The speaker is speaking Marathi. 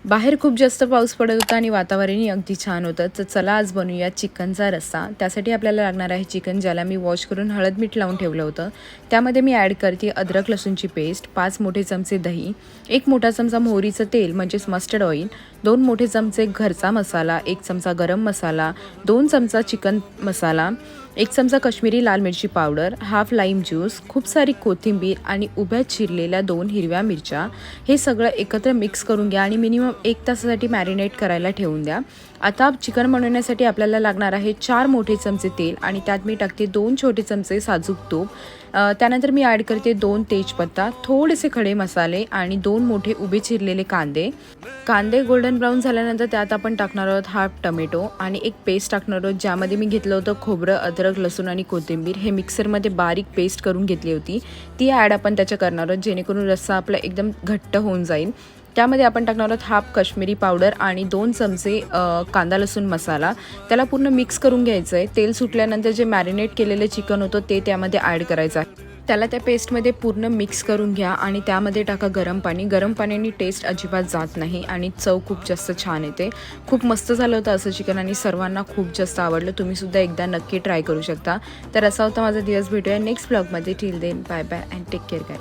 बाहेर खूप जास्त पाऊस पडत होता आणि वातावरणही अगदी छान होतं. तर चला आज बनवूया चिकनचा रस्सा. त्यासाठी आपल्याला लागणार आहे चिकन, ज्याला मी वॉश करून हळद मीठ लावून ठेवलं होतं. त्यामध्ये मी ॲड करते अद्रक लसूणची पेस्ट, 5 मोठे चमचे दही, 1 मोठा चमचा मोहरीचं तेल म्हणजेच मस्टर्ड ऑइल, 2 मोठे चमचे घरचा मसाला, 1 चमचा गरम मसाला, 2 चमचा चिकन मसाला, 1 चमचा काश्मीरी लाल मिरची पावडर, हाफ लाईम ज्यूस, खूप सारी कोथिंबीर आणि उभ्या चिरलेल्या 2 हिरव्या मिरच्या. हे सगळं एकत्र मिक्स करून घ्या आणि मिनिमम 1 तासासाठी मॅरिनेट करायला ठेवून द्या. आता चिकन बनवण्यासाठी आपल्याला लागणार आहे 4 मोठे चमचे तेल आणि त्यात मी टाकते 2 छोटे चमचे साजूक तूप. त्यानंतर मी ॲड करते 2 तेजपत्ता, थोडेसे खडे मसाले आणि 2 मोठे उभे चिरलेले कांदे. कांदे गोल्डन ब्राऊन झाल्यानंतर त्यात आपण टाकणार आहोत हाफ टोमॅटो आणि एक पेस्ट टाकणार आहोत, ज्यामध्ये मी घेतलं होतं खोबरं, अद्रक, लसूण आणि कोथिंबीर. हे मिक्सरमध्ये बारीक पेस्ट करून घेतली होती. ती ॲड आपण त्याच्या करणार आहोत, जेणेकरून रस्सा आपला एकदम घट्ट होऊन जाईल. त्यामध्ये आपण टाकणार आहोत हाफ काश्मीरी पावडर आणि 2 चमचे कांदा लसूण मसाला. त्याला पूर्ण मिक्स करून घ्यायचं आहे. तेल सुटल्यानंतर जे मॅरिनेट केलेलं चिकन होतं ते त्यामध्ये ॲड करायचं आहे. त्याला त्या पेस्टमध्ये पूर्ण मिक्स करून घ्या आणि त्यामध्ये टाका गरम पाणी. गरम पाण्याने टेस्ट अजिबात जात नाही आणि चव खूप जास्त छान येते. खूप मस्त झालं होतं असं चिकन आणि सर्वांना खूप जास्त आवडलं. तुम्हीसुद्धा एकदा नक्की ट्राय करू शकता. तर असा होता माझा दिवस. भेटूया नेक्स्ट ब्लॉगमध्ये. Till then bye bye and take care.